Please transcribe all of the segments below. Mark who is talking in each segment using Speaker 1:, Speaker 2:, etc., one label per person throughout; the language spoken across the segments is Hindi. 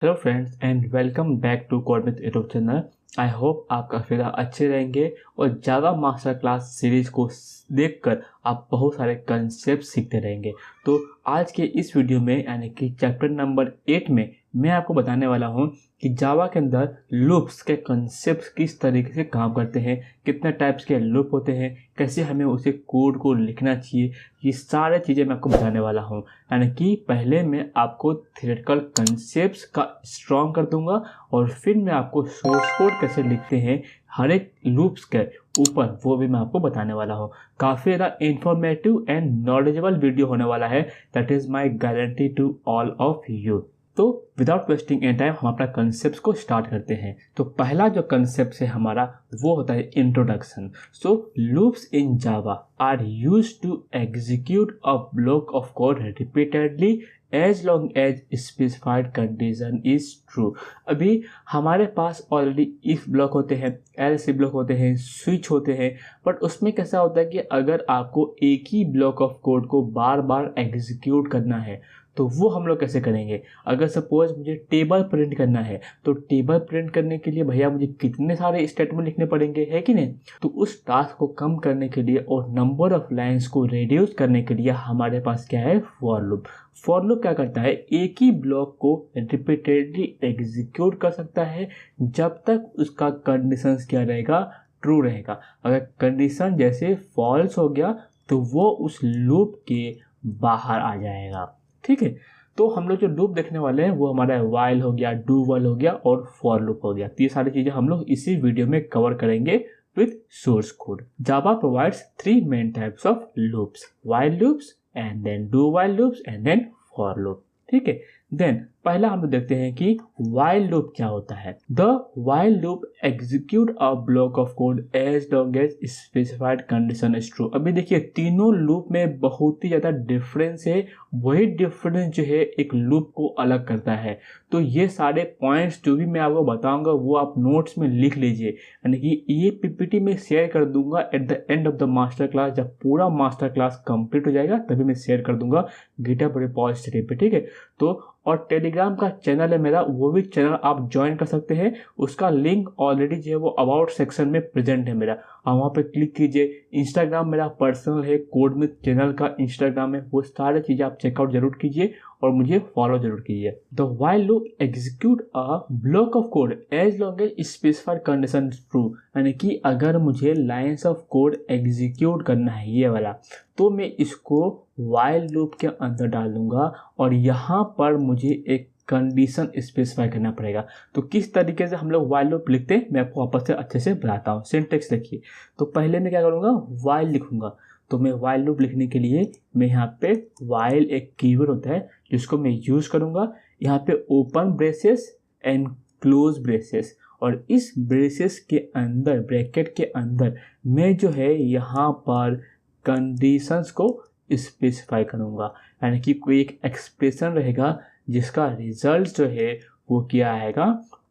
Speaker 1: Hello friends and welcome back to code with YouTube channel. I hope आप काफ़ी ज़्यादा अच्छे रहेंगे और जावा मास्टर क्लास सीरीज़ को देखकर आप बहुत सारे कंसेप्ट सीखते रहेंगे। तो आज के इस वीडियो में यानी कि चैप्टर नंबर 8 में मैं आपको बताने वाला हूं कि जावा के अंदर लूप्स के कंसेप्ट किस तरीके से काम करते हैं, कितने टाइप्स के लूप होते हैं, कैसे हमें उसे कोड को लिखना चाहिए। ये सारे चीज़ें मैं आपको बताने वाला हूं। यानी कि पहले मैं आपको थियोरेटिकल कंसेप्ट्स का स्ट्रॉन्ग कर दूंगा और फिर मैं आपको सोर्स कोड कैसे लिखते हैं हर एक लूप्स के ऊपर, वो भी मैं आपको बताने वाला हूँ। काफ़ी ज़्यादा इंफॉर्मेटिव एंड नॉलेजेबल वीडियो होने वाला है। That is my guarantee to all of you. तो विदाउट वेस्टिंग एनी टाइम हम अपना कंसेप्ट को स्टार्ट करते हैं। तो पहला जो कंसेप्ट है हमारा वो होता है introduction. So loops in Java are used to execute a block of code repeatedly as long as specified condition is true. अभी हमारे पास ऑलरेडी इफ ब्लॉक होते हैं, एल्स ब्लॉक होते हैं, स्विच होते हैं, बट उसमें कैसा होता है कि अगर आपको एक ही ब्लॉक ऑफ कोड को बार बार एग्जीक्यूट करना है तो वो हम लोग कैसे करेंगे। अगर सपोज मुझे टेबल प्रिंट करना है तो टेबल प्रिंट करने के लिए भैया मुझे कितने सारे स्टेटमेंट लिखने पड़ेंगे, है कि नहीं। तो उस टास्क को कम करने के लिए और नंबर ऑफ लाइंस को रिड्यूस करने के लिए हमारे पास क्या है, फॉर लूप। फॉर लूप क्या करता है, एक ही ब्लॉक को रिपीटेडली एग्जीक्यूट कर सकता है जब तक उसका कंडीशन क्या रहेगा, ट्रू रहेगा। अगर कंडीशन जैसे फॉल्स हो गया तो वो उस लूप के बाहर आ जाएगा। ठीक है, तो हम लोग जो लूप देखने वाले हैं वो हमारा वाइल हो गया, डू वाइल हो गया और फॉर लूप हो गया। तो ये सारी चीजें हम लोग इसी वीडियो में कवर करेंगे with source code. Java provides 3 main types of loops, while loops and then do while loops and then for loop. ठीक है, देन पहला हम लोग देखते हैं कि वाइल लूप क्या होता है। The while loop execute a block of code as long as specified condition is true. अभी देखिए तीनों लूप में बहुत ही ज्यादा डिफरेंस है। वही डिफरेंस जो है एक लूप को अलग करता है। तो ये सारे पॉइंट्स जो भी मैं आपको बताऊंगा वो आप नोट्स में लिख लीजिए, यानी कि ये पीपीटी में शेयर कर दूंगा at the end of the master class. जब पूरा मास्टर क्लास कंप्लीट हो जाएगा तभी मैं शेयर कर दूंगा गिटहब रिपॉजिटरी पे। ठीक है, तो और टेलीग्राम का चैनल है मेरा, वो भी चैनल आप ज्वाइन कर सकते हैं। उसका लिंक ऑलरेडी जो है वो अबाउट सेक्शन में प्रेजेंट है मेरा, आप वहाँ पे क्लिक कीजिए। इंस्टाग्राम मेरा पर्सनल है, कोड विद चैनल का इंस्टाग्राम है, वो सारी चीज़ें आप चेकआउट जरूर कीजिए और मुझे फॉलो जरूर कीजिए। The while loop execute a block of code as long as specified condition true. यानी कि अगर मुझे लाइंस ऑफ कोड एग्जीक्यूट करना है ये वाला, तो मैं इसको व्हाइल लूप के अंदर डाल दूंगा और यहाँ पर मुझे एक कंडीशन स्पेसिफाई करना पड़ेगा। तो किस तरीके से हम लोग व्हाइल लूप लिखते हैं मैं आपको वापस से अच्छे से बताता हूँ। सिंटेक्स देखिए, तो पहले मैं क्या करूँगा, व्हाइल लिखूंगा। तो मैं व्हाइल लूप लिखने के लिए मैं यहाँ पे व्हाइल एक कीवर्ड होता है जिसको मैं यूज करूँगा। यहाँ पे open braces and close braces, और इस ब्रेसेस के अंदर, ब्रैकेट के अंदर मैं जो है यहाँ पर कंडीशंस को स्पेसिफाई करूँगा। यानी कि कोई एक एक्सप्रेशन रहेगा जिसका रिजल्ट जो है वो क्या आएगा,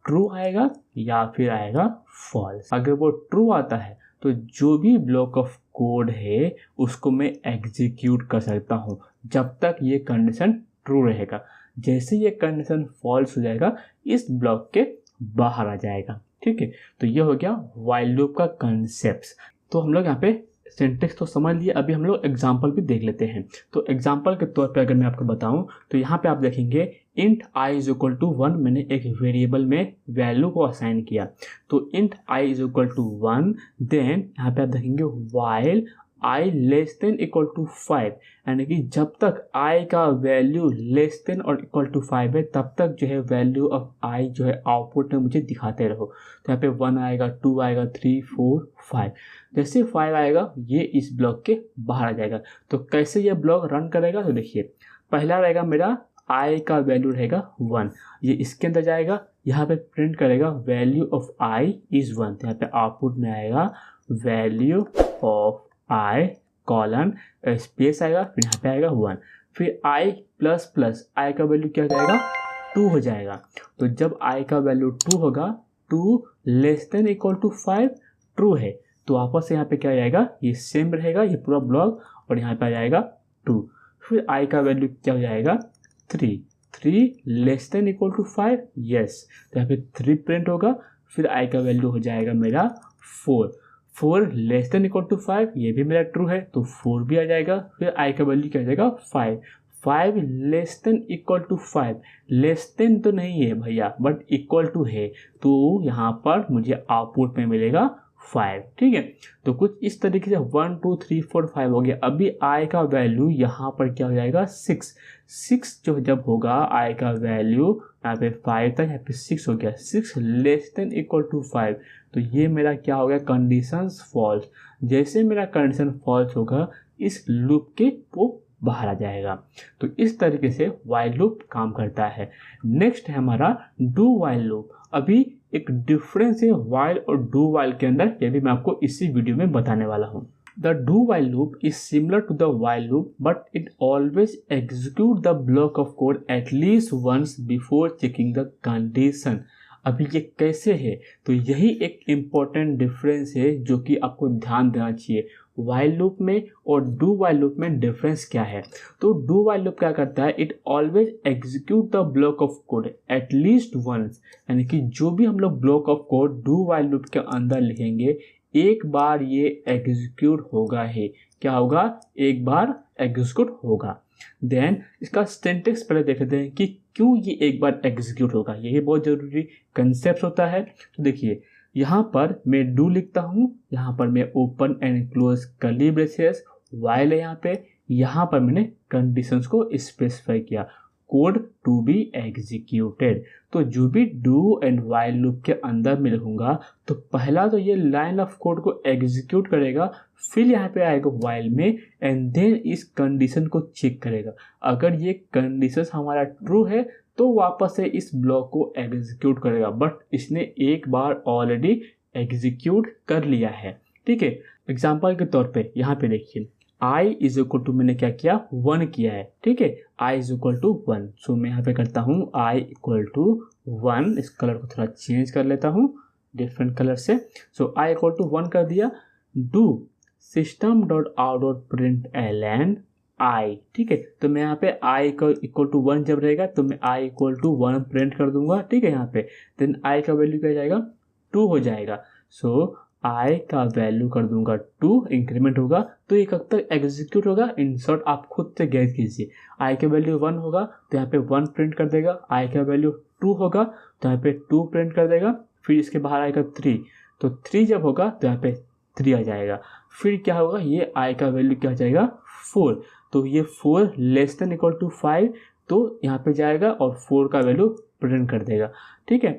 Speaker 1: ट्रू आएगा या फिर आएगा फॉल्स। अगर वो ट्रू आता है तो जो भी ब्लॉक ऑफ कोड है उसको मैं एग्जीक्यूट कर सकता हूँ जब तक ये कंडीशन ट्रू रहेगा। जैसे ये कंडीशन फॉल्स हो जाएगा इस ब्लॉक के बाहर आ जाएगा। ठीक है, तो ये हो गया व्हाइल लूप का कंसेप्ट। तो हम लोग यहाँ पे सिंटेक्स तो समझ लिए, अभी हम लोग एग्जाम्पल भी देख लेते हैं। तो एग्जाम्पल के तौर पे अगर मैं आपको बताऊं तो यहाँ पे आप देखेंगे int i is equal to 1, मैंने एक वेरिएबल में वैल्यू को असाइन किया। तो int i is equal to 1, then यहाँ पे आप देखेंगे while i less than equal to 5, यानी कि जब तक i का वैल्यू लेस देन और इक्वल टू 5 है तब तक जो है वैल्यू ऑफ i जो है आउटपुट में मुझे दिखाते रहो। तो यहाँ पे 1 आएगा, 2 आएगा, 3, 4, 5। जैसे 5 आएगा ये इस ब्लॉक के बाहर आ जाएगा। तो कैसे ये ब्लॉक रन करेगा, तो देखिए पहला रहेगा मेरा i का वैल्यू रहेगा 1, ये इसके अंदर जाएगा, यहाँ पे प्रिंट करेगा वैल्यू ऑफ i इज 1। तो यहाँ पे आउटपुट में आएगा value of i colon space आएगा, फिर यहाँ पे आएगा 1, फिर i प्लस प्लस i का वैल्यू क्या हो जाएगा, 2 हो जाएगा। तो जब i का वैल्यू 2 होगा, 2 less than equal to 5 true है, तो वापस से यहाँ पे क्या आएगा, ये सेम रहेगा ये पूरा ब्लॉक, और यहाँ पे आ जाएगा 2। फिर i का वैल्यू क्या हो जाएगा, 3, 3 less than equal to 5, yes, तो यहाँ पे 3 प्रिंट होगा, फिर आई का वैल्यू हो जाएगा मेरा 4। 4 लेस देन इक्वल टू 5, ये भी मेरा ट्रू है तो 4 भी आ जाएगा, फिर आई का वैल्यू क्या आ जाएगा 5। 5 less than equal to 5, less than तो नहीं है भैया बट इक्वल टू है, तो यहाँ पर मुझे आउटपुट में मिलेगा 5। ठीक है, तो कुछ इस तरीके से 1 2 3 4 5 हो गया। अभी आई का वैल्यू यहाँ पर क्या हो जाएगा 6। 6 जो जब होगा आई का वैल्यू यहाँ पे 5 था, यहाँ पे 6 हो गया, 6 लेस देन इक्वल टू 5, तो ये मेरा क्या हो गया कंडीशंस फॉल्स। जैसे मेरा कंडीशन फॉल्स होगा इस लूप के वो बाहर आ जाएगा। तो इस तरीके से वाइल लूप काम करता है। नेक्स्ट है हमारा डू वाइल लूप। अभी एक डिफरेंस है वाइल और डू वाइल के अंदर, ये भी मैं आपको इसी वीडियो में बताने वाला हूँ। The do while loop is similar to the while loop, but it always execute the block of code at least once before checking the condition। अभी ये कैसे है, तो यही एक इम्पॉर्टेंट डिफरेंस है जो कि आपको ध्यान देना चाहिए। वाइल लूप में और डू वाइल लूप में डिफरेंस क्या है, तो डू वाइल लूप क्या करता है, it always execute the block of code at least once, यानी कि जो भी हम लोग block of code do while loop के अंदर लिखेंगे एक बार ये एग्जीक्यूट होगा है। क्या होगा, एक बार एग्जीक्यूट होगा। देन इसका सिंटैक्स पहले देख लेते हैं कि क्यों ये एक बार एग्जीक्यूट होगा, ये बहुत जरूरी कंसेप्ट होता है। तो देखिए यहाँ पर मैं डू लिखता हूँ, यहाँ पर मैं open and close curly braces, while है यहाँ पर मैंने कंडीशंस को स्पेसिफाई किया, कोड टू बी एग्जीक्यूटेड। तो जो भी डू एंड वाइल लूप के अंदर मैं लिखूंगा तो पहला तो ये लाइन ऑफ कोड को एग्जीक्यूट करेगा, फिर यहाँ पे आएगा वाइल में एंड देन इस कंडीशन को चेक करेगा। अगर ये कंडीशन हमारा ट्रू है तो वापस से इस ब्लॉक को एग्जीक्यूट करेगा, बट इसने एक बार ऑलरेडी एग्जीक्यूट कर लिया है। ठीक है, एग्जाम्पल के तौर पे यहाँ पे देखिए i इज इक्वल टू मैंने क्या किया 1 किया है। ठीक है, i इज इक्वल टू 1, सो मैं यहाँ पे करता हूँ i इक्वल टू 1, इस कलर को थोड़ा चेंज कर लेता हूँ डिफरेंट कलर से। सो i इक्वल टू 1 कर दिया, do system dot out dot print ln i। ठीक है, तो मैं यहाँ पे i का इक्वल टू 1 जब रहेगा तो मैं i इक्वल टू 1 प्रिंट कर दूंगा। ठीक है, यहाँ पे देन i का वैल्यू क्या जाएगा 2 हो जाएगा, सो i का वैल्यू कर दूंगा 2, इंक्रीमेंट होगा तो ये कब तक एग्जीक्यूट होगा, इन शॉर्ट आप खुद से गैस कीजिए। i का वैल्यू 1 होगा तो यहाँ पे 1 प्रिंट कर देगा, i का वैल्यू 2 होगा तो यहाँ पे 2 प्रिंट कर देगा, फिर इसके बाहर आएगा 3, तो 3 जब होगा तो यहाँ पे 3 आ जाएगा, फिर क्या होगा ये i का वैल्यू क्या आ जाएगा 4, तो ये 4 लेस देन इक्वल टू 5, तो यहाँ पे जाएगा और 4 का वैल्यू प्रिंट कर देगा। ठीक है,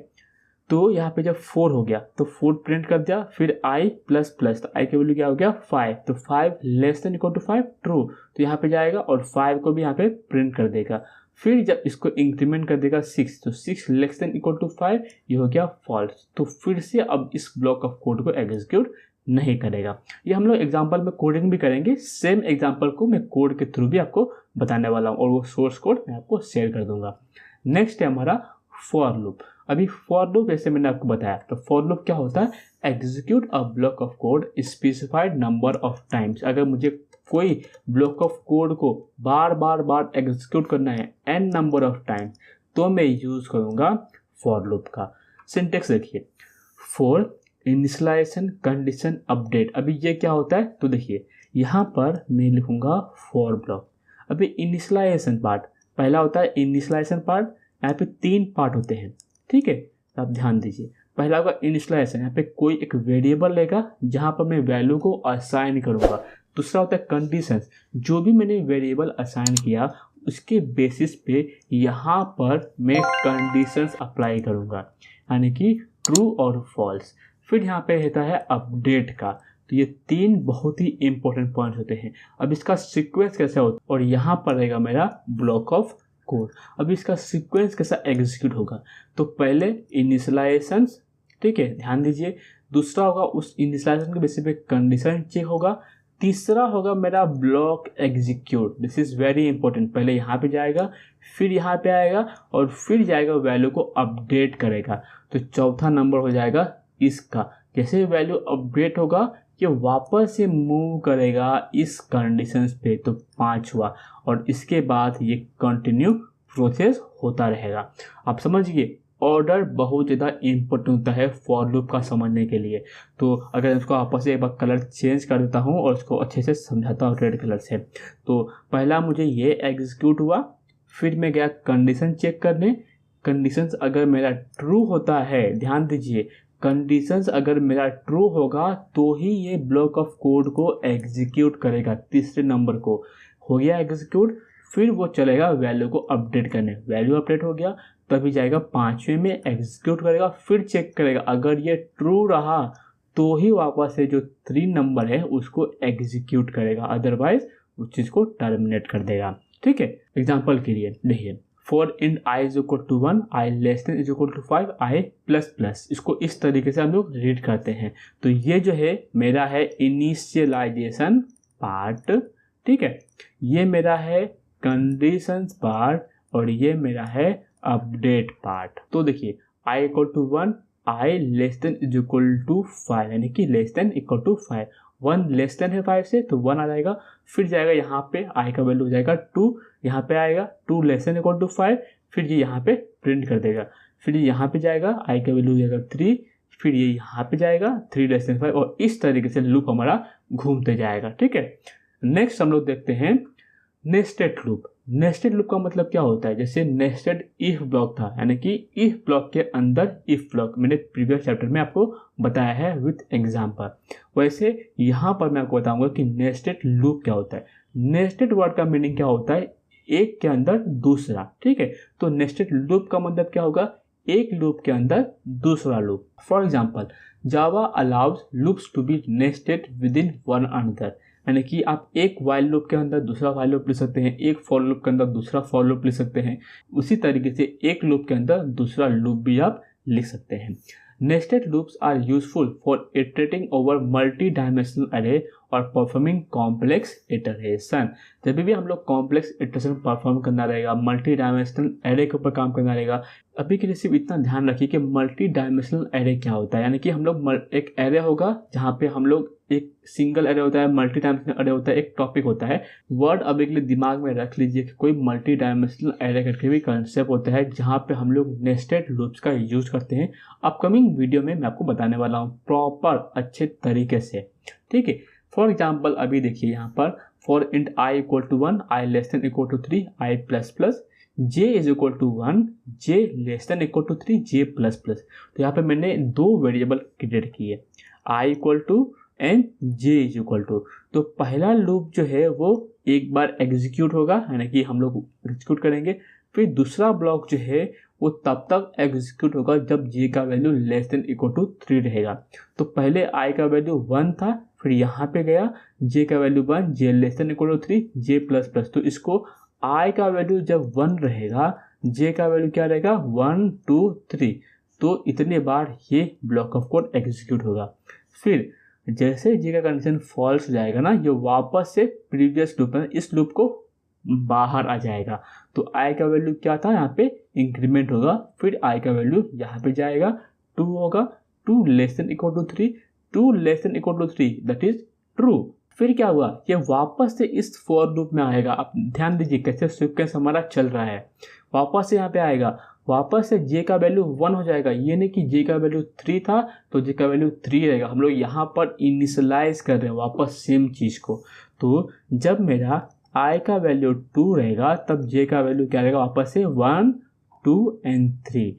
Speaker 1: तो यहाँ पे जब 4 हो गया तो 4 प्रिंट कर दिया, फिर i प्लस प्लस, तो i की वैल्यू क्या हो गया 5, तो 5 less than equal to 5 true, तो यहाँ पे जाएगा और 5 को भी यहाँ पे प्रिंट कर देगा। फिर जब इसको इंक्रीमेंट कर देगा 6, तो 6 लेस देन इक्वल टू 5, ये हो गया फॉल्स, तो फिर से अब इस ब्लॉक ऑफ कोड को एग्जीक्यूट नहीं करेगा। ये हम लोग एग्जाम्पल में कोडिंग भी करेंगे, सेम एग्जाम्पल को मैं कोड के थ्रू भी आपको बताने वाला हूँ और वो सोर्स कोड मैं आपको शेयर कर दूंगा। नेक्स्ट है हमारा फॉर लूप। अभी फॉर लूप जैसे मैंने आपको बताया, तो फॉर लूप क्या होता है, execute a block of code specified number of times. अगर मुझे कोई ब्लॉक ऑफ कोड को बार बार एग्जीक्यूट करना है n नंबर ऑफ टाइम्स, तो मैं यूज करूंगा फॉर लूप का। सिंटेक्स देखिए, फॉर इनिशियलाइजेशन कंडीशन अपडेट। अभी ये क्या होता है, तो देखिए यहाँ पर मैं लिखूंगा फॉर ब्लॉक। अभी इनिशियलाइजेशन पार्ट पहला होता है, इनिशियलाइजेशन पार्ट यहाँ पे 3 पार्ट होते हैं। ठीक है, तो आप ध्यान दीजिए, पहला होगा इनिशियलाइजेशन, यहाँ पे कोई एक वेरिएबल लेगा जहाँ पर मैं वैल्यू को असाइन करूँगा। दूसरा होता है कंडीशंस, जो भी मैंने वेरिएबल असाइन किया उसके बेसिस पे यहाँ पर मैं कंडीशंस अप्लाई करूँगा, यानी कि ट्रू और फॉल्स। फिर यहाँ पे रहता है अपडेट का, तो ये 3 बहुत ही इंपॉर्टेंट पॉइंट होते हैं। अब इसका सीक्वेंस कैसा होता है, और यहाँ पर रहेगा मेरा ब्लॉक ऑफ कोड। अब इसका सीक्वेंस कैसा एग्जीक्यूट होगा, तो पहले इनिशियलाइजेशंस, ठीक है ध्यान दीजिए, दूसरा होगा उस इनिशियलाइजेशन के बेसिस पे कंडीशन चेक होगा, तीसरा होगा मेरा block execute. This is very important, पहले यहाँ पे जाएगा फिर यहाँ पे आएगा और फिर जाएगा वैल्यू को अपडेट करेगा। तो चौथा नंबर हो जाएगा इसका, जैसे वैल्यू अपडेट होगा ये वापस से मूव करेगा इस कंडीशंस पे, तो 5 हुआ, और इसके बाद ये कंटिन्यू प्रोसेस होता रहेगा। आप समझिए, ऑर्डर बहुत ज़्यादा इम्पोर्टेंट होता है फॉर लूप का समझने के लिए। तो अगर इसको आपस से एक बार कलर चेंज कर देता हूँ और इसको अच्छे से समझाता हूँ रेड कलर से। तो पहला मुझे ये एग्जीक्यूट हुआ, फिर मैं गया कंडीशन चेक करने। कंडीशंस अगर मेरा ट्रू होता है, ध्यान दीजिए, कंडीशंस अगर मेरा ट्रू होगा तो ही ये ब्लॉक ऑफ कोड को एग्जीक्यूट करेगा, तीसरे नंबर को हो गया एग्जीक्यूट। फिर वो चलेगा वैल्यू को अपडेट करने, वैल्यू अपडेट हो गया तभी जाएगा पांचवें में एग्जीक्यूट करेगा, फिर चेक करेगा अगर ये ट्रू रहा तो ही वापस से जो 3 नंबर है उसको एग्जीक्यूट करेगा, अदरवाइज उस चीज़ को टर्मिनेट कर देगा। ठीक है, एग्जाम्पल के लिए देखिए, for in i is equal to 1, i less than is equal to 5, i plus plus, इसको इस तरीके से हम लोग रीड करते हैं। तो ये जो है मेरा है इनिशियलाइजेशन पार्ट, ठीक है, ये मेरा है कंडीशंस पार्ट और ये मेरा है अपडेट पार्ट। तो देखिए i equal to 1, i less than is equal to 5, यानी कि less than equal to 5, 1 less than है 5 से तो 1 आ जाएगा, फिर जाएगा यहाँ पे आई का वैल्यू हो जाएगा 2, यहाँ पे आएगा 2 लेस देन इक्वल टू 5, फिर ये यहाँ पे प्रिंट कर देगा, फिर ये यहाँ पे जाएगा आई का वैल्यू हो जाएगा 3, फिर ये यहाँ पे जाएगा 3 लेस देन 5, और इस तरीके से लूप हमारा घूमते जाएगा। ठीक है, नेक्स्ट हम लोग देखते हैं नेस्टेड लूप। नेस्टेड लूप का मतलब क्या होता है, जैसे नेस्टेड इफ ब्लॉक था, यानी कि इफ ब्लॉक के अंदर इफ ब्लॉक, मैंने प्रीवियस चैप्टर में आपको बताया है विथ एग्जांपल। वैसे यहाँ पर मैं आपको बताऊंगा कि नेस्टेड लूप क्या होता है। नेस्टेड वर्ड का मीनिंग क्या होता है, एक के अंदर दूसरा। ठीक है, तो नेस्टेड लूप का मतलब क्या होगा, एक लूप के अंदर दूसरा loop. For example, Java allows loops to be nested with in one another, यानी कि आप एक वाइल लूप के अंदर दूसरा वाइल लूप लिख सकते हैं, एक फॉर लूप के अंदर दूसरा फॉर लूप लिख सकते हैं, उसी तरीके से एक लूप के अंदर दूसरा लूप भी आप लिख सकते हैं। Nested loops are useful for iterating over multi dimensional array और परफॉर्मिंग कॉम्प्लेक्स इटरेशन। जब भी हम लोग कॉम्प्लेक्स इटरेशन परफॉर्म करना रहेगा, मल्टी डायमेंशनल एरे के ऊपर काम करना रहेगा। अभी के लिए सिर्फ इतना ध्यान रखिए कि मल्टी डायमेंशनल एरे क्या होता है, यानी कि हम लोग एक एरे होगा जहाँ पे हम लोग एक सिंगल एरे होता है, मल्टी डायमेंशनल एरे होता है, एक टॉपिक होता है। वर्ड अभी के लिए दिमाग में रख लीजिए कि कोई मल्टी डायमेंशनल एरे करके भी कंसेप्ट होता है जहाँ पे हम लोग नेस्टेड लूप्स का यूज करते हैं। अपकमिंग वीडियो में मैं आपको बताने वाला हूँ प्रॉपर अच्छे तरीके से। ठीक है, फॉर एग्जाम्पल अभी देखिए यहाँ पर, for int i equal to 1, i less than equal to 3, i plus plus, j is equal to 1, j less than equal to 3, j plus plus. तो यहाँ पे मैंने 2 वेरिएबल क्रिएट किए, i equal to and j is equal to. तो पहला लूप जो है वो एक बार एग्जीक्यूट होगा, यानी कि हम लोग एग्जीक्यूट करेंगे, फिर दूसरा ब्लॉक जो है वो तब तक एग्जीक्यूट होगा जब j का value less than equal to 3 रहेगा। तो पहले i का वैल्यू 1 था, फिर यहाँ पे गया j का value 1, j less than equal to 3, j plus plus. तो इसको i का वैल्यू जब 1 रहेगा, j का वैल्यू क्या रहेगा 1 2 3, तो इतने बार ये ब्लॉक ऑफ कोड एग्जीक्यूट होगा। फिर जैसे j का कंडीशन फॉल्स हो जाएगा ना, ये वापस से प्रीवियस लूप में इस लूप को बाहर आ जाएगा। तो i का वैल्यू क्या था, यहाँ पे इंक्रीमेंट होगा, फिर i का वैल्यू यहाँ पे जाएगा 2 होगा, 2 less than equal to 3, 2 less than equal to 3, that is true. फिर क्या हुआ, ये वापस से इस फॉर लूप में आएगा। आप ध्यान दीजिए कैसे सीक्वेंस हमारा चल रहा है। वापस से यहाँ पे आएगा, वापस से j का वैल्यू 1 हो जाएगा, ये नहीं कि j का वैल्यू 3 था तो j का वैल्यू 3 रहेगा। हम लोग यहाँ पर इनिशियलाइज कर रहे हैं वापस सेम चीज़ को। तो जब मेरा i का वैल्यू 2 रहेगा तब j का वैल्यू क्या रहेगा, वापस से 1 2 एंड 3।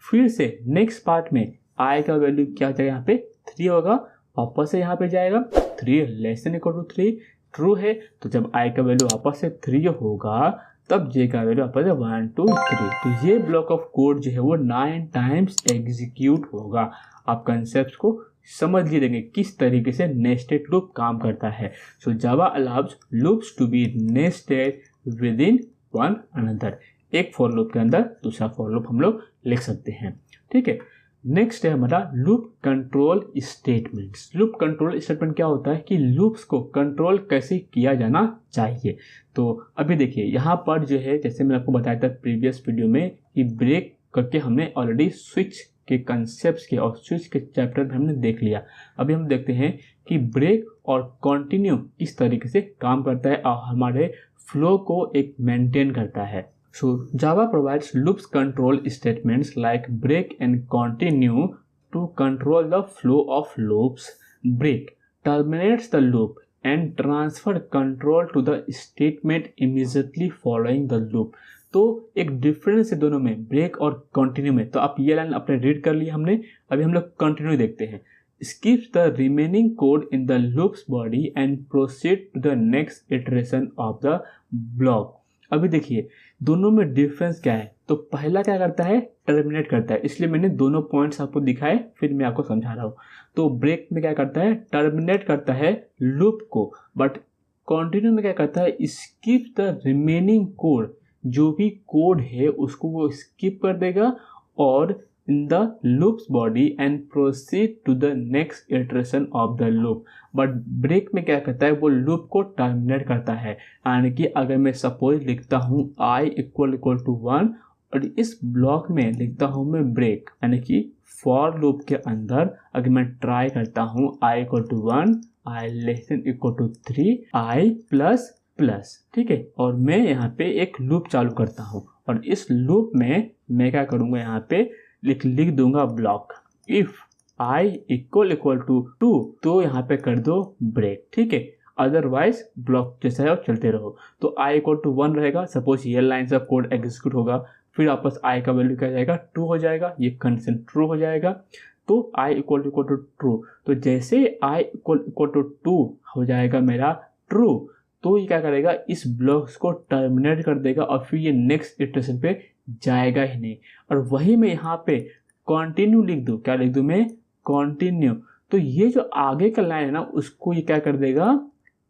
Speaker 1: फिर से नेक्स्ट पार्ट में i का वैल्यू क्या हो जाएगा, यहाँ पे 3 होगा, वापस से यहाँ पे जाएगा 3 less than equal to 3, true है। तो जब i का वैल्यू वापस से 3 होगा तब j का वैल्यू वापस से 1 2 3। तो ये ब्लॉक ऑफ कोड जो है वो 9 टाइम्स एग्जीक्यूट होगा। आप कंसेप्ट को समझ लीजिए किस तरीके से नेस्टेड लूप काम करता है। So Java allows loops to be nested with in one another, एक फॉर लूप के अंदर दूसरा फॉर लूप हम लोग लिख सकते हैं। ठीक है, नेक्स्ट है हमारा loop control statements. Loop control statement क्या होता है कि लूप्स को कंट्रोल कैसे किया जाना चाहिए। तो अभी देखिए यहाँ पर जो है, जैसे मैंने आपको बताया था प्रीवियस वीडियो में कि ब्रेक करके हमने ऑलरेडी स्विच के कंसेप्ट के और स्विच के चैप्टर में हमने देख लिया। अभी हम देखते हैं कि ब्रेक और कंटिन्यू किस तरीके से काम करता है और हमारे फ्लो को एक मेंटेन करता है। So Java provides loops control statements like break and continue to control the flow of loops. Break terminates the loop and transfer control to the statement immediately following the loop. तो एक डिफरेंस है दोनों में, ब्रेक और कंटिन्यू में। तो आप ये लाइन अपने रीड कर लिया हमने, अभी हम लोग कंटिन्यू देखते हैं। skips the remaining code in the loop's body and proceed to the next iteration of the block। अभी देखिए दोनों में डिफरेंस क्या है। तो पहला क्या करता है, टर्मिनेट करता है, इसलिए मैंने दोनों पॉइंट्स आपको दिखाए, फिर मैं आपको समझा रहा हूँ। तो ब्रेक में क्या करता है, टर्मिनेट करता है लूप को, बट कंटिन्यू में क्या करता है, स्किप द रिमेनिंग कोड, जो भी कोड है उसको वो स्किप कर देगा और in the loop's body and proceed to the next iteration of the loop। But break में क्या करता है, वो लूप को टर्मिनेट करता है। यानी कि अगर मैं सपोज लिखता हूँ i इक्वल टू 1 और इस ब्लॉक में लिखता हूँ मैं ब्रेक, यानी कि फॉर लूप के अंदर अगर मैं ट्राई करता हूँ i equal to 1, i less than equal to 3, i plus plus, ठीक है, और मैं यहाँ पे एक लूप चालू करता हूँ और इस लूप में मैं क्या करूँगा, यहाँ पे लिख दूंगा block if i equal to 2, तो यहाँ पे कर दो ब्रेक, ठीक है, अदरवाइज ब्लॉक जैसा है वो चलते रहो। तो i इक्वल टू 1 रहेगा, सपोज ये लाइन ऑफ कोड एग्जीक्यूट होगा, फिर वापस i का वैल्यू क्या जाएगा, 2 हो जाएगा, ये कंडीशन ट्रू हो जाएगा। तो i इक्वल टू ट्रू, तो जैसे i इक्वल टू 2 हो जाएगा मेरा ट्रू, तो ये क्या करेगा, इस ब्लॉक को टर्मिनेट कर देगा और फिर ये नेक्स्ट इटरेशन पे जाएगा ही नहीं। और वही मैं यहाँ पे कंटिन्यू लिख दूँ, क्या लिख दूँ मैं, कंटिन्यू, तो ये जो आगे का लाइन है ना उसको ये क्या कर देगा,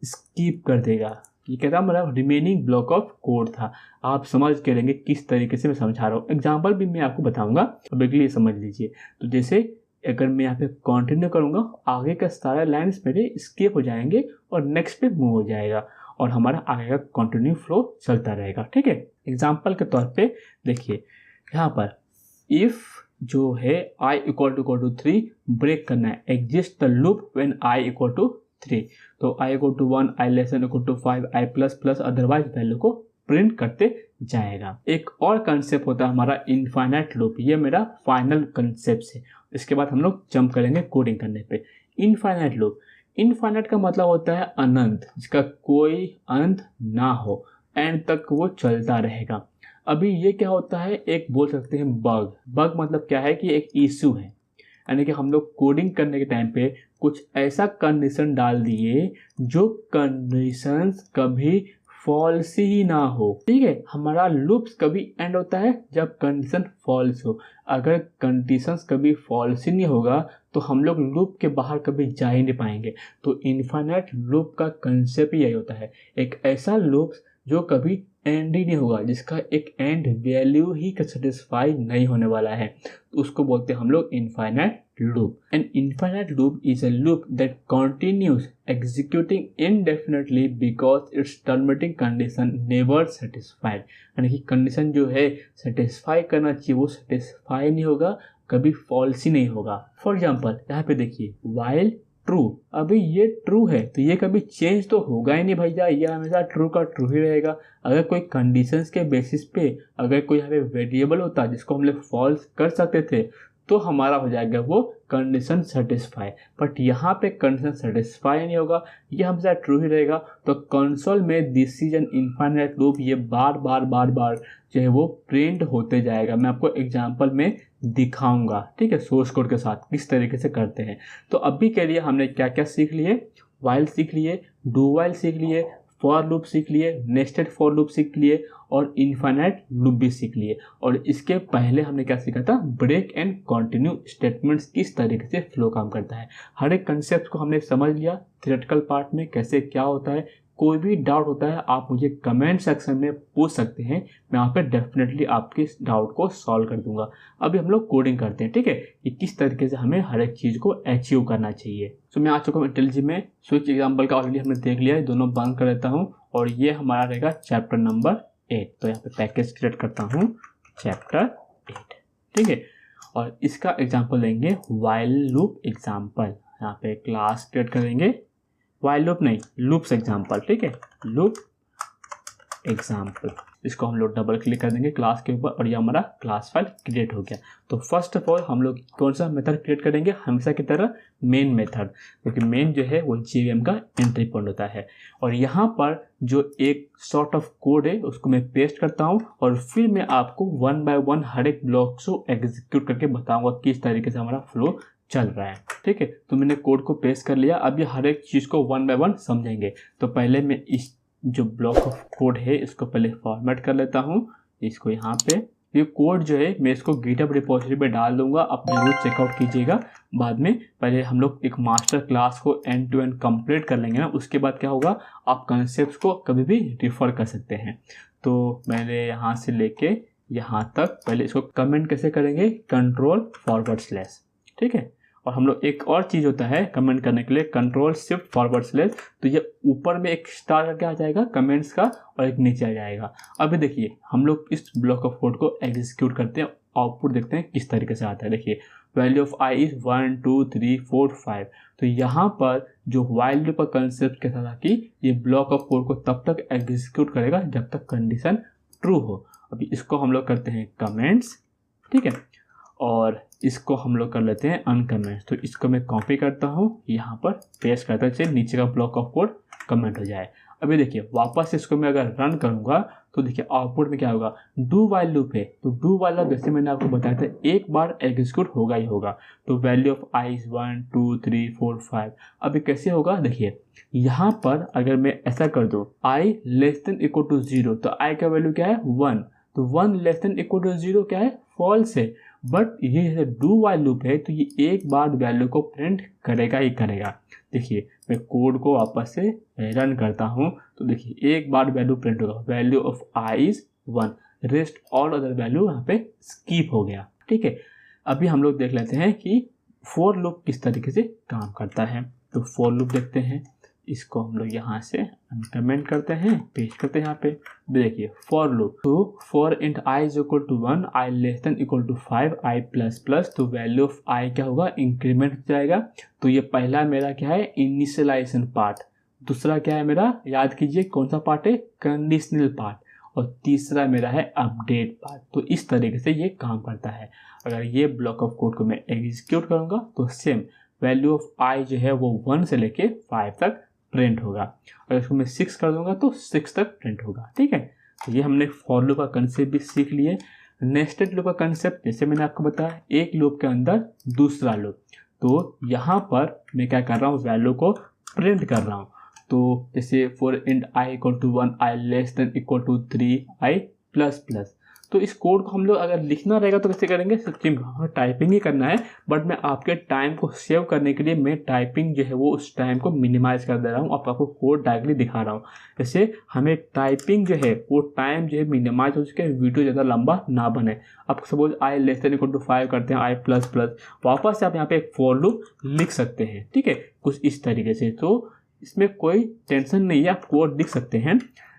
Speaker 1: स्किप कर देगा। ये कहता है मतलब रिमेनिंग ब्लॉक ऑफ कोड था। आप समझ के लेंगे किस तरीके से मैं समझा रहा हूँ, एग्जाम्पल भी मैं आपको बताऊंगा, अब एक लिए समझ लीजिए। तो जैसे अगर मैं यहाँ पे कंटिन्यू करूँगा, आगे का सारा लाइन्स मेरे स्किप हो जाएंगे और नेक्स्ट पे मूव हो जाएगा और हमारा आगे का कंटिन्यू फ्लो चलता रहेगा, ठीक है। एग्जाम्पल के तौर पे देखिए यहाँ पर इफ जो है i इक्वल टू 3 ब्रेक करना है, exist the loop when i equal to 3, तो i equal to 1, i less than equal to 5, i plus plus otherwise value को प्रिंट करते जाएगा। एक और कंसेप्ट होता है हमारा इनफाइनाइट लूप, ये मेरा फाइनल कंसेप्ट है। इसके बाद हम लोग जंप करेंगे कोडिंग करने पे। इनफाइनाइट लूप, इनफाइनाइट का मतलब होता है अनंत, जिसका कोई अंत ना हो, एंड तक वो चलता रहेगा। अभी ये क्या होता है, एक बोल सकते हैं बग। बग मतलब क्या है कि एक इशू है, यानी कि हम लोग कोडिंग करने के टाइम पे कुछ ऐसा कंडीशन डाल दिए जो कंडीशंस कभी फॉल्स ही ना हो, ठीक है। हमारा लूप्स कभी एंड होता है जब कंडीशन फॉल्स हो। अगर कंडीशंस कभी फॉल्स ही नहीं होगा तो हम लोग लूप के बाहर कभी जा ही नहीं पाएंगे। तो इनफाइनाइट लूप का कंसेप्ट यही होता है, एक ऐसा लूप जो कभी एंड ही नहीं होगा, जिसका एक एंड वैल्यू ही सेटिस्फाई नहीं होने वाला है, तो उसको बोलते हैं हम लोग infinite loop। An infinite loop is a loop that continues executing indefinitely because its terminating condition never satisfied। यानी कि कंडीशन जो है सेटिस्फाई करना चाहिए वो सेटिस्फाई नहीं होगा, कभी फॉल्स ही नहीं होगा। फॉर एग्जाम्पल यहाँ पे देखिए while ट्रू, अभी ये ट्रू है तो ये कभी चेंज तो होगा ही नहीं भैया, ये हमेशा ट्रू का ट्रू ही रहेगा। अगर कोई कंडीशंस के बेसिस पे अगर कोई यहाँ पे वेरिएबल होता जिसको हम लोग फॉल्स कर सकते थे तो हमारा हो जाएगा वो कंडीशन सेटिस्फाई, बट यहाँ पे कंडीशन सेटिस्फाई नहीं होगा, ये हमेशा ट्रू ही रहेगा। तो कंसोल में this is an infinite loop, ये बार बार जो है वो प्रिंट होते जाएगा। मैं आपको एग्जांपल में दिखाऊंगा, ठीक है, सोर्स कोड के साथ किस तरीके से करते हैं। तो अभी के लिए हमने क्या क्या सीख लिए, वाइल सीख लिए, डू वाइल सीख लिए, फॉर लूप सीख लिए, नेस्टेड फॉर लूप सीख लिए और इनफाइनाइट लूप भी सीख लिए। और इसके पहले हमने क्या सीखा था, ब्रेक एंड कंटिन्यू स्टेटमेंट्स किस तरीके से फ्लो काम करता है। हर एक कंसेप्ट को हमने समझ लिया, थ्योरेटिकल पार्ट में कैसे क्या होता है। कोई भी डाउट होता है आप मुझे कमेंट सेक्शन में पूछ सकते हैं, मैं वहाँ पे डेफिनेटली आपके डाउट को सॉल्व कर दूंगा। अभी हम लोग कोडिंग करते हैं, ठीक है, कि किस तरीके से हमें हर एक चीज़ को अचीव करना चाहिए। सो मैं आ चुका हूँ इंटेलिजी में। स्विच एग्जाम्पल का ऑलरेडी हमने देख लिया है, दोनों बंद कर देता हूँ और ये हमारा रहेगा चैप्टर नंबर 8। तो यहाँ पे पैकेज क्रिएट करता हूँ चैप्टर 8, ठीक है, और इसका एग्जाम्पल लेंगे वाइल लूप एग्जाम्पल। यहाँ पे क्लास क्रिएट करेंगे, वाइल लूप नहीं, लूप्स एग्जाम्पल, ठीक है, लूप एग्जाम्पल। इसको हम लोग डबल क्लिक कर देंगे क्लास के ऊपर और ये हमारा क्लास फाइल क्रिएट हो गया। तो फर्स्ट ऑफ ऑल हम लोग कौन सा मेथड क्रिएट करेंगे, हमेशा की तरह मेन मेथड, क्योंकि मेन जो है वो JVM का एंट्री पॉइंट होता है। और यहाँ पर जो एक सॉर्ट ऑफ कोड है उसको मैं पेस्ट करता हूँ और फिर मैं आपको 1 बाय 1 हर एक ब्लॉक को एग्जीक्यूट करके बताऊंगा किस तरीके से हमारा फ्लो चल रहा है। ठीक है, तो मैंने कोड को पेस्ट कर लिया। अब ये हर एक चीज़ को 1 बाय 1 समझेंगे। तो पहले मैं इस जो ब्लॉक ऑफ कोड है इसको पहले फॉर्मेट कर लेता हूँ। इसको यहाँ पे ये कोड जो है मैं इसको गिटहब रिपोजिटरी पे डाल दूंगा, आप जरूर चेकआउट कीजिएगा बाद में। पहले हम लोग एक मास्टर क्लास को एंड टू एंड कंप्लीट कर लेंगे ना, उसके बाद क्या होगा आप कंसेप्ट को कभी भी रिफर कर सकते हैं। तो मैंने यहाँ से लेके यहाँ तक पहले इसको कमेंट कैसे करेंगे, कंट्रोल/, ठीक है। और हम लोग एक और चीज़ होता है कमेंट करने के लिए, कंट्रोल/, तो ये ऊपर में एक स्टार करके आ जाएगा कमेंट्स का और एक नीचे आ जाएगा। अभी देखिए हम लोग इस ब्लॉक ऑफ कोड को एग्जीक्यूट करते हैं, आउटपुट देखते हैं किस तरीके से आता है। देखिए वैल्यू ऑफ i इज 1 2 3 4 5। तो यहाँ पर जो वाइल लूप का कंसेप्ट कैसा था कि ये ब्लॉक ऑफ कोड को तब तक एग्जीक्यूट करेगा जब तक कंडीशन ट्रू हो। अभी इसको हम लोग करते हैं कमेंट्स, ठीक है, और इसको हम लोग कर लेते हैं अनकमेंट्स। तो इसको मैं कॉपी करता हूँ, यहाँ पर पेस्ट करता हूँ, चलिए नीचे का ब्लॉक ऑफ कोड कमेंट हो जाए। अभी देखिए वापस इसको मैं अगर रन करूँगा तो देखिए आउटपुट में क्या होगा, डू वाइल लूप है। तो डू वाइल लूप जैसे मैंने आपको बताया था एक बार एग्जीक्यूट होगा ही होगा। तो वैल्यू ऑफ i इज 1 2 3 4 5। अभी कैसे होगा देखिए, यहाँ पर अगर मैं ऐसा कर दूँ i <= 0, तो i का वैल्यू क्या है 1, तो 1 <= 0 क्या है फॉल्स है। बट ये जैसे डू वाइल लूप है तो ये एक बार वैल्यू को प्रिंट करेगा ही करेगा। देखिए मैं कोड को वापस से रन करता हूँ तो देखिए एक बार वैल्यू प्रिंट होगा, value of i is 1, rest all other value यहाँ पे स्किप हो गया। ठीक है, अभी हम लोग देख लेते हैं कि फॉर लूप किस तरीके से काम करता है। तो फॉर लूप देखते हैं, इसको हम लोग यहाँ से अनकमेंट करते हैं, पेस्ट करते हैं यहाँ पे। देखिए फॉर लूप, तो for int i is equal to 1, i <= 5, i ++, तो वैल्यू ऑफ i क्या होगा इंक्रीमेंट हो जाएगा। तो ये पहला मेरा क्या है इनिशियलाइजेशन पार्ट, दूसरा क्या है मेरा याद कीजिए कौन सा पार्ट है कंडीशनल पार्ट, और तीसरा मेरा है अपडेट पार्ट। तो इस तरीके से ये काम करता है। अगर ये ब्लॉक ऑफ कोड को मैं एग्जीक्यूट करूँगा तो सेम वैल्यू ऑफ i जो है वो 1 से लेके 5 तक प्रिंट होगा। अगर इसको मैं 6 कर दूंगा तो 6 तक प्रिंट होगा। ठीक है, तो ये हमने फॉर लूप का कंसेप्ट भी सीख लिए। नेस्टेड लूप का कंसेप्ट जैसे मैंने आपको बताया, एक लूप के अंदर दूसरा लूप। तो यहाँ पर मैं क्या कर रहा हूँ वैल्यू को प्रिंट कर रहा हूँ। तो जैसे for int i = 1, i <= 3, i++। तो इस कोड को हम लोग अगर लिखना रहेगा तो कैसे करेंगे, सिर्फ टाइपिंग ही करना है। बट मैं आपके टाइम को सेव करने के लिए मैं टाइपिंग जो है वो उस टाइम को मिनिमाइज कर दे रहा हूँ, आपको कोड डायरेक्टली दिखा रहा हूँ। जैसे हमें टाइपिंग जो है वो टाइम जो है मिनिमाइज हो सके, वीडियो ज़्यादा लंबा ना बने। आप सपोज i <= 5 करते हैं, i++, वापस से आप यहाँ पे एक फॉर लूप लिख सकते हैं। ठीक है, कुछ इस तरीके से। तो इसमें कोई टेंशन नहीं है, आप कोड लिख सकते हैं।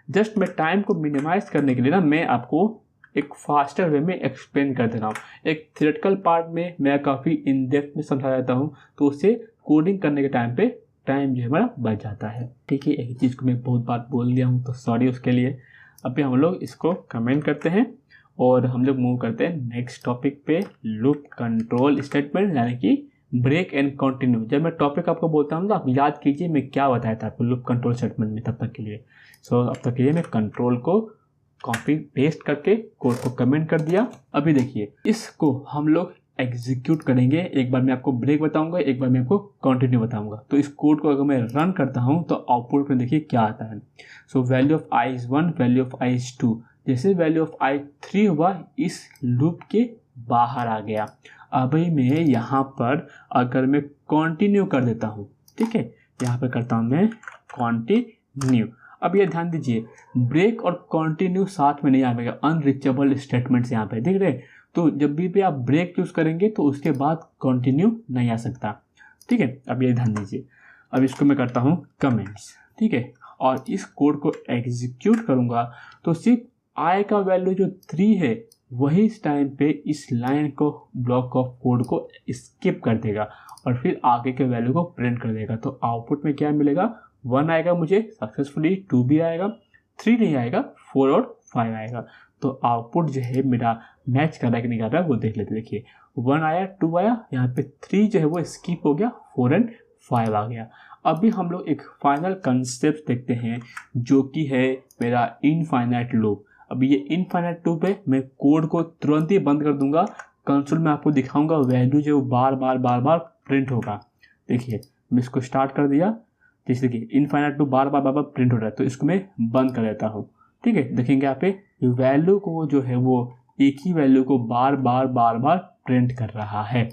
Speaker 1: जस्ट मैं टाइम को मिनिमाइज करने के लिए ना मैं आपको एक फास्टर वे में एक्सप्लेन कर दे रहा हूँ। एक थियोरेटिकल पार्ट में मैं काफ़ी इन डेप्थ में समझा देता हूँ, तो उससे कोडिंग करने के टाइम पे टाइम जो है हमारा बच जाता है। ठीक है, एक चीज़ को मैं बहुत बार बोल दिया हूँ तो सॉरी उसके लिए। अभी हम लोग इसको कमेंट करते हैं और हम लोग मूव करते हैं नेक्स्ट टॉपिक पे, लूप कंट्रोल स्टेटमेंट, यानी कि ब्रेक एंड कंटिन्यू। जब मैं टॉपिक आपको बोलता हूँ तो आप याद कीजिए मैं क्या बताया था आपको लूप कंट्रोल स्टेटमेंट में तब तक के लिए। अब तक के लिए मैं कंट्रोल को कॉपी पेस्ट करके कोड को कमेंट कर दिया। अभी देखिए इसको हम लोग एग्जीक्यूट करेंगे। एक बार मैं आपको ब्रेक बताऊंगा, एक बार मैं आपको कंटिन्यू बताऊंगा। तो इस कोड को अगर मैं रन करता हूं तो आउटपुट में देखिए क्या आता है। So value of i is 1, value of i is 2। जैसे वैल्यू ऑफ i 3 हुआ इस लूप के बाहर आ गया। अभी मैं यहाँ पर अगर मैं कंटिन्यू कर देता हूँ, ठीक है, यहाँ पर करता हूँ मैं कंटिन्यू। अब ये ध्यान दीजिए ब्रेक और कंटिन्यू साथ में नहीं आएगा, अनरीचेबल स्टेटमेंट्स यहाँ पे दिख रहे। तो जब भी आप ब्रेक चूज करेंगे तो उसके बाद कंटिन्यू नहीं आ सकता। ठीक है, अब ये ध्यान दीजिए। अब इसको मैं करता हूँ कमेंट्स, ठीक है, और इस कोड को एग्जीक्यूट करूँगा तो सिर्फ i का वैल्यू जो 3 है वही इस टाइम पे इस लाइन को ब्लॉक ऑफ कोड को स्किप कर देगा और फिर आगे के वैल्यू को प्रिंट कर देगा। तो आउटपुट में क्या मिलेगा, 1 आएगा मुझे सक्सेसफुली, 2 भी आएगा, 3 नहीं आएगा, 4 और 5 आएगा। तो आउटपुट जो है मेरा मैच कर रहा है कि नहीं कर रहा है वो देख लेते। देखिए 1 आया, 2 आया, यहाँ पे 3 जो है वो स्किप हो गया, 4 एंड 5 आ गया। अभी हम लोग एक फाइनल कंसेप्ट देखते हैं जो कि है मेरा इनफाइनाइट लूप। अभी ये इनफाइनाइट लूप है, मैं कोड को तुरंत ही बंद कर दूंगा, कंसोल में आपको दिखाऊंगा, वैल्यू जो बार बार प्रिंट होगा। देखिए मैं इसको स्टार्ट कर दिया, जैसे देखिए इनफाइनाइट लूप बार बार प्रिंट हो रहा है, तो इसको मैं बंद कर देता हूँ। ठीक है, देखेंगे यहाँ पे वैल्यू को जो है वो एक ही वैल्यू को बार बार प्रिंट कर रहा है।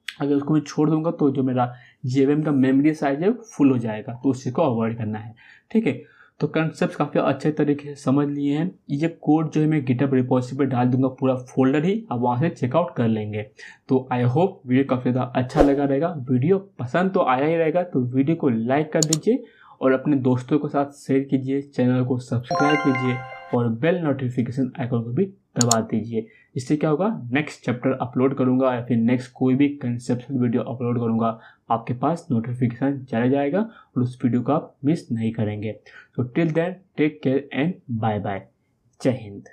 Speaker 1: अगर उसको मैं छोड़ दूंगा तो जो मेरा JVM का मेमोरी साइज है फुल हो जाएगा, तो उसी को अवॉइड करना है। ठीक है, तो कंसेप्ट काफ़ी अच्छे तरीके से समझ लिए हैं। ये कोड जो है मैं गिटहब रिपोजिटरी पे डाल दूंगा, पूरा फोल्डर ही, आप वहाँ से चेकआउट कर लेंगे। तो आई होप वीडियो काफ़ी ज़्यादा अच्छा लगा रहेगा। वीडियो पसंद तो आया ही रहेगा, तो वीडियो को लाइक कर दीजिए और अपने दोस्तों के साथ शेयर कीजिए, चैनल को सब्सक्राइब कीजिए और बेल नोटिफिकेशन आइकन को भी दबा दीजिए। इससे क्या होगा, नेक्स्ट चैप्टर अपलोड करूंगा या फिर नेक्स्ट कोई भी कंसेप्चुअल वीडियो अपलोड करूंगा, आपके पास नोटिफिकेशन चला जाएगा और उस वीडियो को आप मिस नहीं करेंगे। तो till then take care and bye bye. जय हिंद।